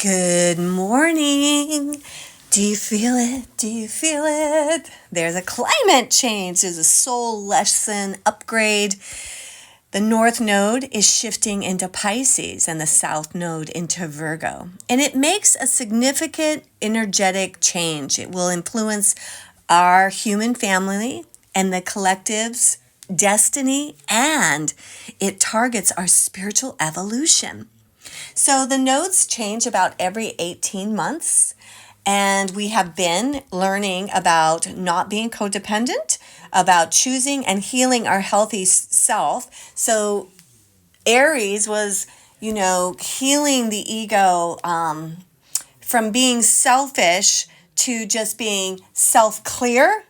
Good morning. Do you feel it? Do you feel it? There's a climate change. There's a soul lesson upgrade. The North Node is shifting into Pisces and the South Node into Virgo. And it makes a significant energetic change. It will influence our human family and the collective's destiny, and it targets our spiritual evolution. So the nodes change about every 18 months, and we have been learning about not being codependent, about choosing and healing our healthy self. So Aries was, healing the ego from being selfish to just being self-clear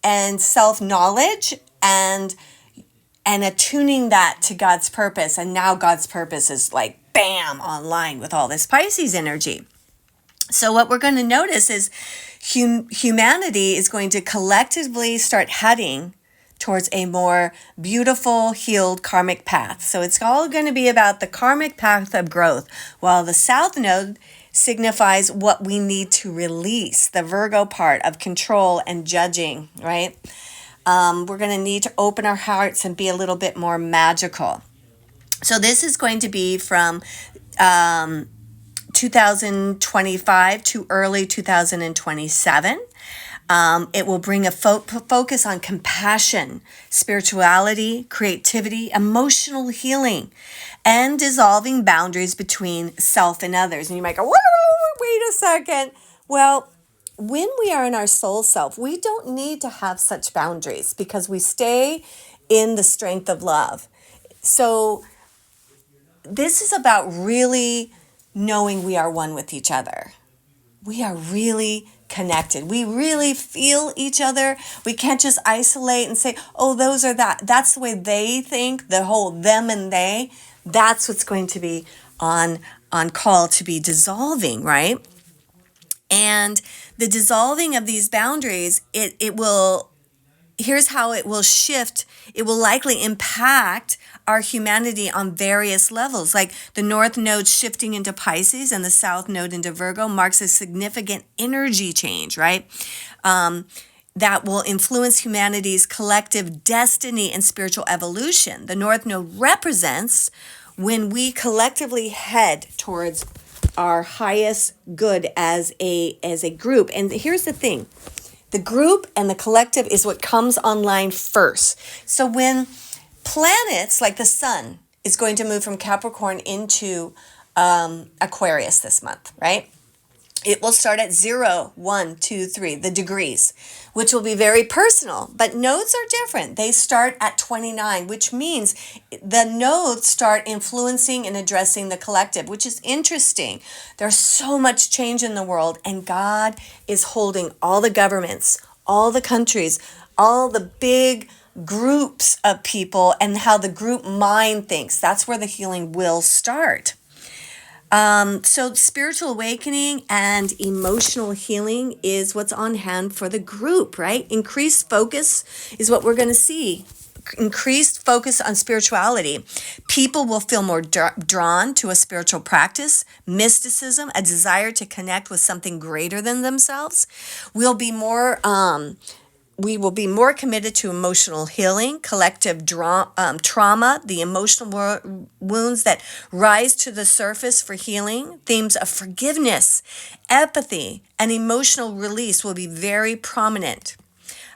and self-knowledge and attuning that to God's purpose. And now God's purpose is like bam, online with all this Pisces energy. So what we're going to notice is humanity is going to collectively start heading towards a more beautiful, healed karmic path. So it's all going to be about the karmic path of growth, while the South Node signifies what we need to release, the Virgo part of control and judging, right? We're going to need to open our hearts and be a little bit more magical. So this is going to be from 2025 to early 2027. It will bring a focus on compassion, spirituality, creativity, emotional healing, and dissolving boundaries between self and others. And you might go, whoa, wait a second. Well, when we are in our soul self, we don't need to have such boundaries because we stay in the strength of love. So this is about really knowing we are one with each other. We are really connected. We really feel each other. We can't just isolate and say, oh, those are that. That's the way they think, the whole them and they. That's what's going to be on call to be dissolving, right? And the dissolving of these boundaries, it will, here's how it will shift. It will likely impact our humanity on various levels. Like the North Node shifting into Pisces and the South Node into Virgo marks a significant energy change, right? That will influence humanity's collective destiny and spiritual evolution. The North Node represents when we collectively head towards our highest good as a group. And here's the thing. The group and the collective is what comes online first. So when planets like the sun is going to move from Capricorn into Aquarius this month, right? It will start at 0, 1, 2, 3, the degrees, which will be very personal. But nodes are different. They start at 29, which means the nodes start influencing and addressing the collective, which is interesting. There's so much change in the world, and God is holding all the governments, all the countries, all the big groups of people, and how the group mind thinks. That's where the healing will start. So spiritual awakening and emotional healing is what's on hand for the group, right? Increased focus is what we're going to see. Increased focus on spirituality. People will feel more drawn to a spiritual practice, mysticism, a desire to connect with something greater than themselves. We will be more committed to emotional healing, collective trauma, the emotional wounds that rise to the surface for healing. Themes of forgiveness, empathy, and emotional release will be very prominent.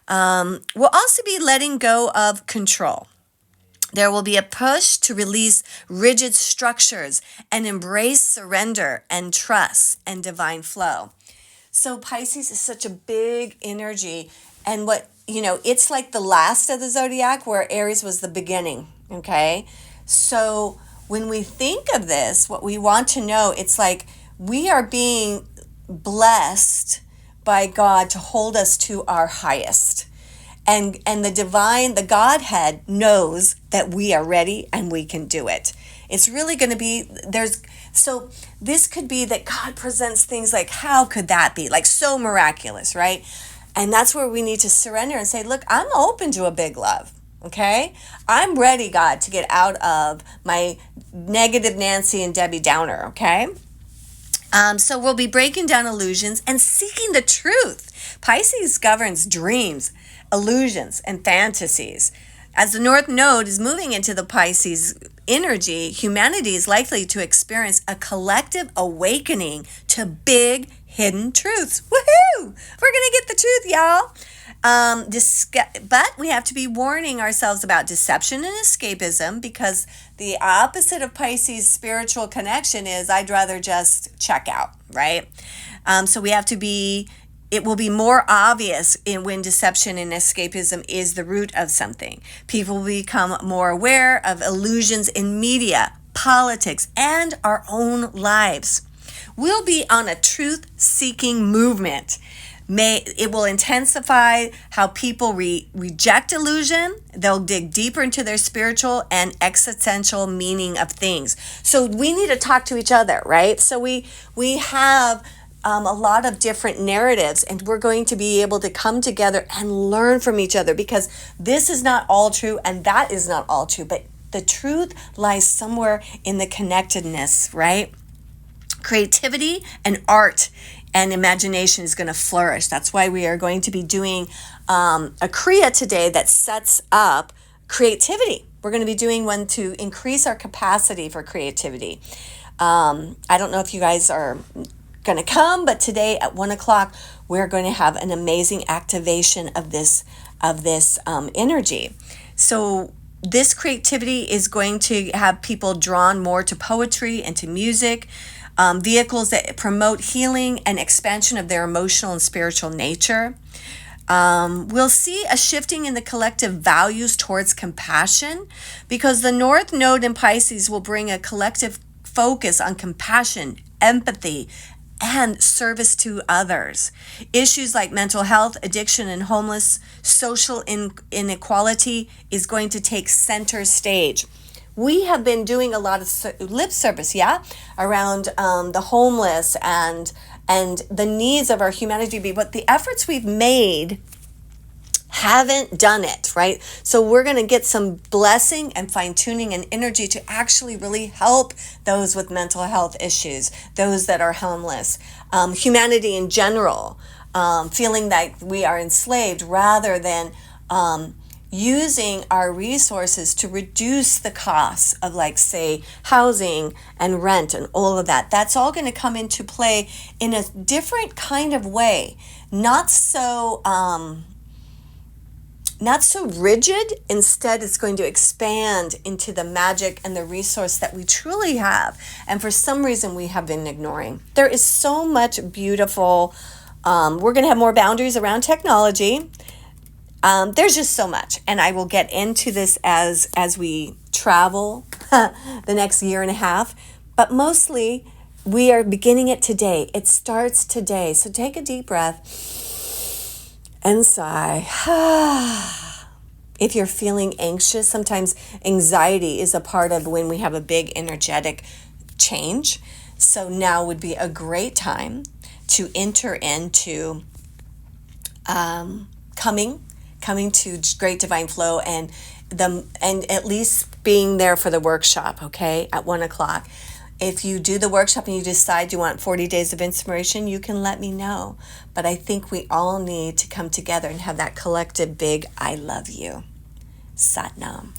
We'll also be letting go of control. There will be a push to release rigid structures and embrace surrender and trust and divine flow. So Pisces is such a big energy. And it's like the last of the zodiac where Aries was the beginning, okay? So when we think of this, what we want to know, it's like we are being blessed by God to hold us to our highest. And the Godhead knows that we are ready and we can do it. It's really going to be, so this could be that God presents things like, how could that be? Like so miraculous, right? And that's where we need to surrender and say, look, I'm open to a big love, okay? I'm ready, God, to get out of my negative Nancy and Debbie Downer, okay? So we'll be breaking down illusions and seeking the truth. Pisces governs dreams, illusions, and fantasies. As the North Node is moving into the Pisces energy, humanity is likely to experience a collective awakening to big hidden truths. Woohoo! We're going to get the truth, y'all. But we have to be warning ourselves about deception and escapism, because the opposite of Pisces spiritual connection is I'd rather just check out, right? So we have to be, it will be more obvious when deception and escapism is the root of something. People will become more aware of illusions in media, politics, and our own lives. We'll be on a truth-seeking movement. It will intensify how people reject illusion. They'll dig deeper into their spiritual and existential meaning of things. So we need to talk to each other, right? So we have a lot of different narratives, and we're going to be able to come together and learn from each other, because this is not all true and that is not all true, but the truth lies somewhere in the connectedness, right? Creativity and art and imagination is going to flourish. That's why we are going to be doing a Kriya today that sets up creativity. We're going to be doing one to increase our capacity for creativity. I don't know if you guys are going to come, but today at 1:00 we're going to have an amazing activation of this energy. So this creativity is going to have people drawn more to poetry and to music. Vehicles that promote healing and expansion of their emotional and spiritual nature. We'll see a shifting in the collective values towards compassion, because the North Node in Pisces will bring a collective focus on compassion, empathy, and service to others. Issues like mental health, addiction, and homeless, social inequality is going to take center stage. We have been doing a lot of lip service, around the homeless and the needs of our humanity, but the efforts we've made haven't done it, right? So we're going to get some blessing and fine-tuning and energy to actually really help those with mental health issues, those that are homeless, humanity in general, feeling like we are enslaved, rather than using our resources to reduce the costs of, like, say, housing and rent and all of that. That's all going to come into play in a different kind of way, not so rigid. Instead, it's going to expand into the magic and the resource that we truly have, and for some reason we have been ignoring. There is so much beautiful. We're going to have more boundaries around technology. There's just so much, and I will get into this as we travel the next year and a half, but mostly we are beginning it today. It starts today. So take a deep breath and sigh. If you're feeling anxious, sometimes anxiety is a part of when we have a big energetic change. So now would be a great time to enter into coming to Great Divine Flow and at least being there for the workshop, okay, at 1:00. If you do the workshop and you decide you want 40 days of inspiration, you can let me know. But I think we all need to come together and have that collective big I love you. Sat Nam.